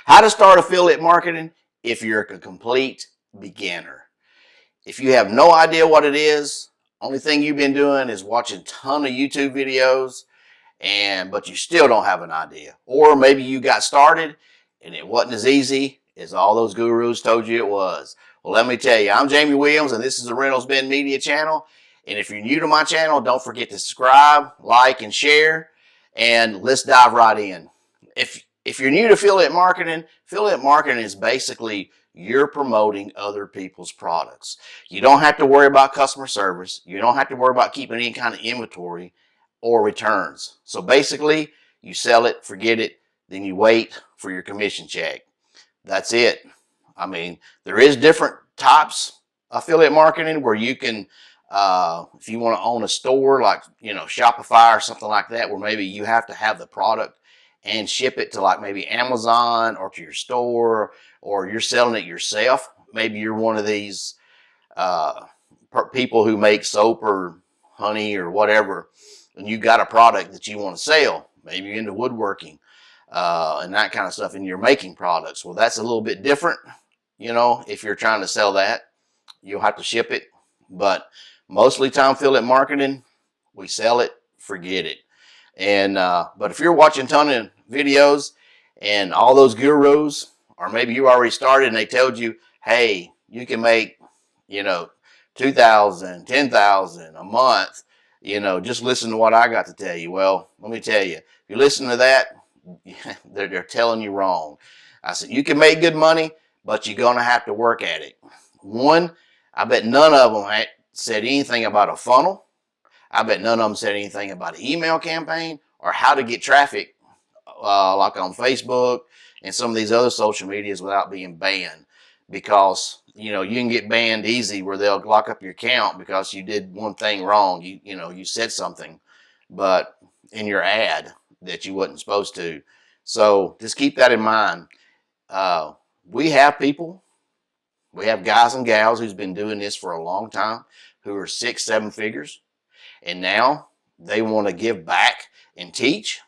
How to start affiliate marketing if you're a complete beginner. If you have no idea what it is, only thing you've been doing is watching a ton of YouTube videos, but you still don't have an idea. Or maybe you got started and it wasn't as easy as all those gurus told you it was. Well, let me tell you, I'm Jamie Williams, and this is the RiddlesBendMedia channel. And if you're new to my channel, don't forget to subscribe, like, and share. And let's dive right in. If you're new to affiliate marketing is basically you're promoting other people's products. You don't have to worry about customer service. You don't have to worry about keeping any kind of inventory or returns. So basically, you sell it, forget it, then you wait for your commission check. That's it. I mean, there is different types of affiliate marketing where you can, if you want to own a store like, Shopify or something like that, where maybe you have to have the product and ship it to like maybe Amazon or to your store, or you're selling it yourself. Maybe you're one of these people who make soap or honey or whatever, and you got a product that you want to sell. Maybe you're into woodworking and that kind of stuff, and you're making products. Well, that's a little bit different. If you're trying to sell that, you'll have to ship it. But mostly time affiliate marketing, we sell it, forget it. And but if you're watching a ton of videos and all those gurus, or maybe you already started and they told you, hey, you can make, $2,000, $10,000 a month, just listen to what I got to tell you. Well, let me tell you, if you listen to that, they're telling you wrong. I said, you can make good money, but you're going to have to work at it. One, I bet none of them said anything about a funnel. I bet none of them said anything about an email campaign or how to get traffic like on Facebook and some of these other social medias without being banned. Because, you can get banned easy where they'll lock up your account because you did one thing wrong. You said something but in your ad that you wasn't supposed to. So just keep that in mind. We have guys and gals who's been doing this for a long time who are 6, 7 figures. And now they want to give back and teach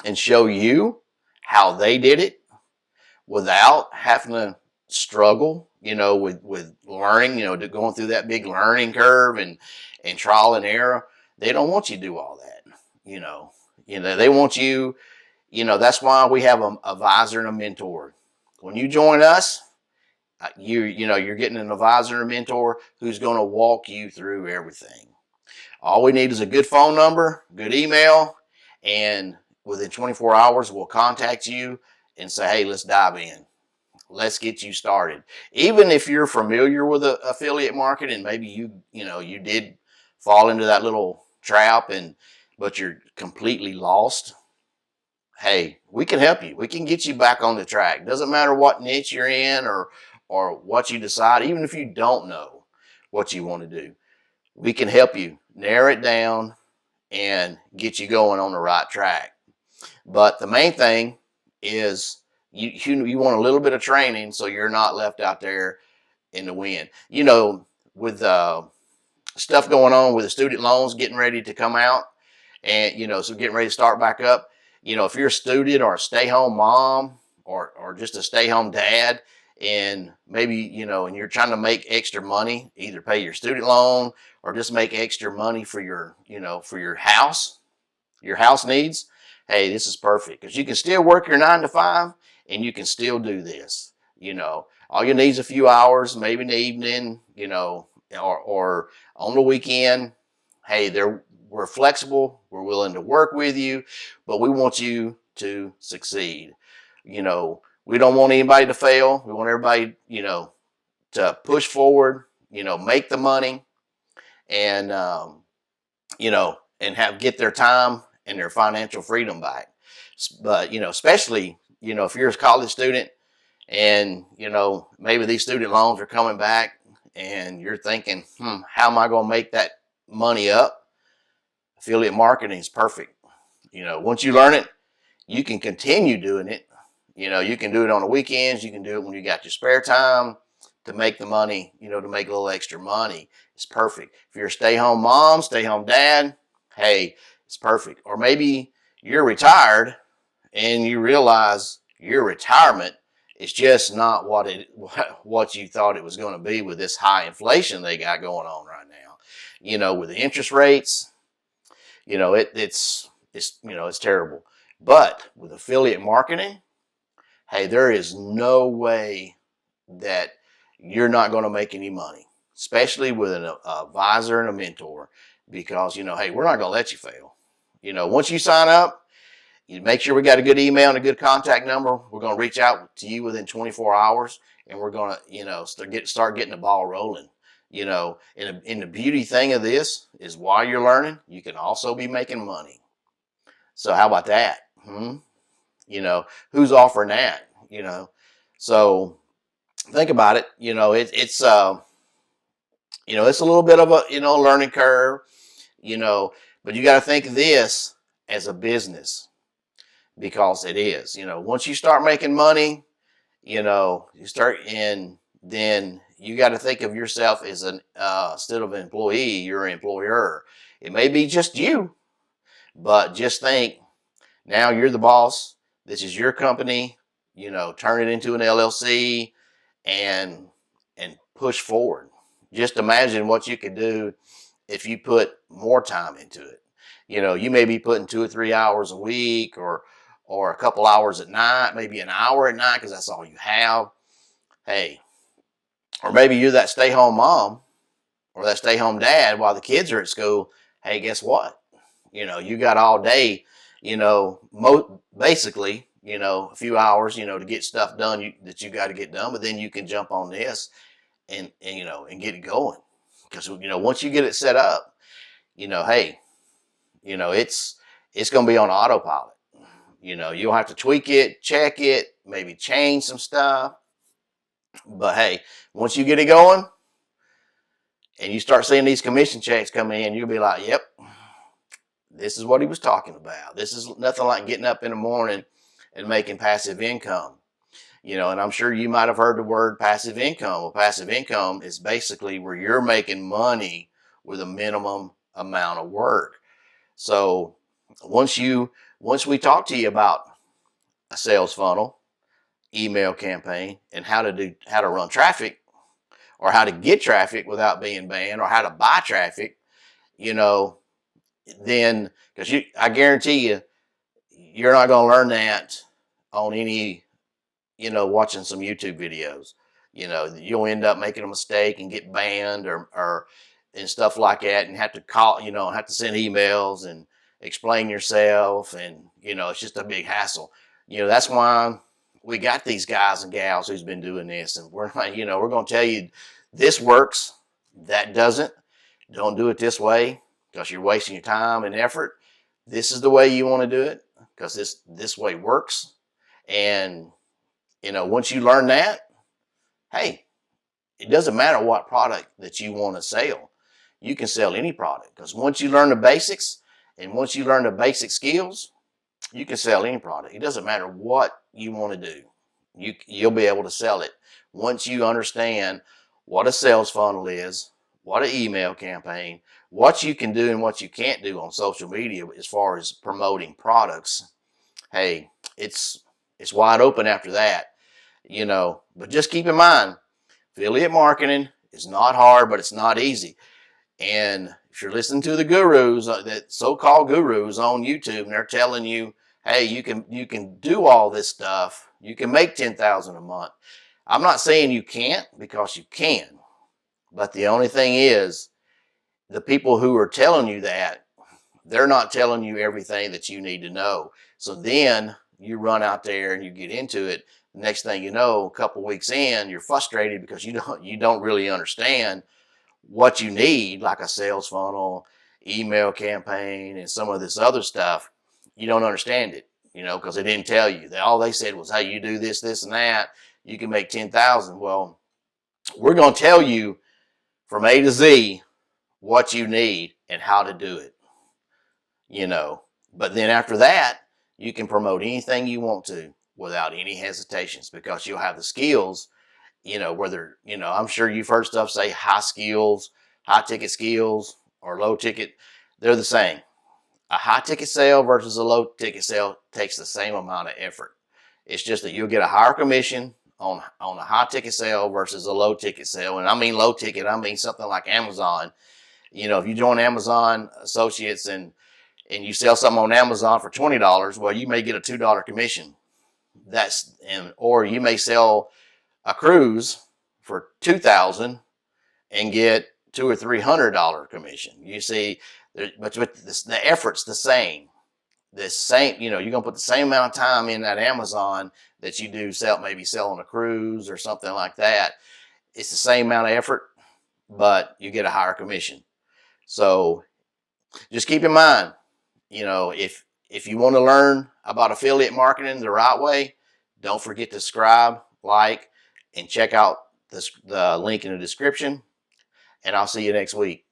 and show you how they did it without having to struggle, with learning, going through that big learning curve and trial and error. They don't want you to do all that, they want you, that's why we have an advisor and a mentor. When you join us, you're getting an advisor and a mentor who's going to walk you through everything. All we need is a good phone number, good email, and within 24 hours, we'll contact you and say, hey, let's dive in. Let's get you started. Even if you're familiar with affiliate marketing, maybe you did fall into that little trap, but you're completely lost. Hey, we can help you. We can get you back on the track. Doesn't matter what niche you're in or what you decide, even if you don't know what you want to do. We can help you narrow it down and get you going on the right track. But the main thing is you want a little bit of training so you're not left out there in the wind. With stuff going on with the student loans getting ready to come out and, so getting ready to start back up, if you're a student or a stay-home mom or just a stay-home dad, and maybe, and you're trying to make extra money, either pay your student loan or just make extra money for your house needs, hey, this is perfect because you can still work your 9 to 5 and you can still do this. All you need is a few hours, maybe in the evening, or on the weekend. Hey, we're flexible. We're willing to work with you, but we want you to succeed. We don't want anybody to fail. We want everybody, to push forward, make the money and, get their time and their financial freedom back. But, especially, if you're a college student and, maybe these student loans are coming back and you're thinking, how am I going to make that money up? Affiliate marketing is perfect. Once you learn it, you can continue doing it. You can do it on the weekends. You can do it when you got your spare time to make the money, to make a little extra money. It's perfect. If you're a stay-home mom, stay-home dad, hey, it's perfect. Or maybe you're retired and you realize your retirement is just not what you thought it was going to be with this high inflation they got going on right now. You know, with the interest rates, you know, it's terrible. But with affiliate marketing, hey, there is no way that you're not going to make any money, especially with an advisor and a mentor, because, you know, hey, we're not going to let you fail. You know, once you sign up, you make sure we got a good email and a good contact number. We're going to reach out to you within 24 hours, and we're going to, you know, start getting the ball rolling. You know, and the beauty thing of this is while you're learning, you can also be making money. So how about that? You know, who's offering that? You know, so think about it. You know, it's you know, it's a little bit of a, you know, learning curve. You know, but you got to think of this as a business, because it is. You know, once you start making money, you know, then you got to think of yourself as an instead of an employee, you're an employer. It may be just you, but just think, now you're the boss. This is your company. You know, turn it into an LLC and push forward. Just imagine what you could do if you put more time into it. You know, you may be putting 2 or 3 hours a week, or a couple hours at night, maybe an hour at night because that's all you have. Hey, or maybe you're that stay-home mom or that stay-home dad while the kids are at school. Hey, guess what? You know, you got all day, you know, basically, you know, a few hours, you know, to get stuff done that you got to get done, but then you can jump on this and you know, and get it going. Because, you know, once you get it set up, you know, hey, you know, it's going to be on autopilot. You know, you'll have to tweak it, check it, maybe change some stuff. But hey, once you get it going and you start seeing these commission checks come in, you'll be like, yep, this is what he was talking about. This is nothing like getting up in the morning and making passive income. You know, and I'm sure you might have heard the word passive income. Well, passive income is basically where you're making money with a minimum amount of work. So once we talk to you about a sales funnel, email campaign, and how to run traffic, or how to get traffic without being banned, or how to buy traffic, you know, then because I guarantee you, you're not going to learn that on any, you know, watching some YouTube videos. You know, you'll end up making a mistake and get banned or and stuff like that, and have to call, you know, have to send emails and explain yourself, and you know, it's just a big hassle. You know, that's why we got these guys and gals who's been doing this, and we're like, you know, we're going to tell you this works, that doesn't. Don't do it this way because you're wasting your time and effort. This is the way you want to do it because this way works. And you know, once you learn that, hey, it doesn't matter what product that you want to sell. You can sell any product, because once you learn the basics and once you learn the basic skills, you can sell any product. It doesn't matter what you want to do. You'll be able to sell it once you understand what a sales funnel is, what an email campaign, what you can do and what you can't do on social media as far as promoting products. Hey, it's wide open after that, you know. But just keep in mind, affiliate marketing is not hard, but it's not easy. And if you're listening to the gurus, that so-called gurus on YouTube, and they're telling you, hey, you can do all this stuff, you can make $10,000 a month. I'm not saying you can't, because you can. But the only thing is, the people who are telling you that, they're not telling you everything that you need to know. So then you run out there and you get into it. The next thing you know, a couple weeks in, you're frustrated because you don't really understand what you need, like a sales funnel, email campaign, and some of this other stuff. You don't understand it, you know, because they didn't tell you. All they said was, hey, you do this, this, and that, you can make 10,000. Well, we're going to tell you from A to Z what you need and how to do it, you know. But then after that, you can promote anything you want to without any hesitations, because you'll have the skills, you know, whether, you know, I'm sure you've heard stuff say high skills, high ticket skills, or low ticket. They're the same. A high ticket sale versus a low ticket sale takes the same amount of effort. It's just that you'll get a higher commission on a high ticket sale versus a low ticket sale. And I mean low ticket, I mean something like Amazon. You know, if you join Amazon Associates and you sell something on Amazon for $20, well, you may get a $2 commission. Or you may sell a cruise for $2,000 and get $200 or $300 commission. You see, but the effort's the same. You know, you're gonna put the same amount of time in that Amazon that you do maybe selling a cruise or something like that. It's the same amount of effort, but you get a higher commission. So just keep in mind, you know, if you want to learn about affiliate marketing the right way, don't forget to subscribe, like, and check out the link in the description. And I'll see you next week.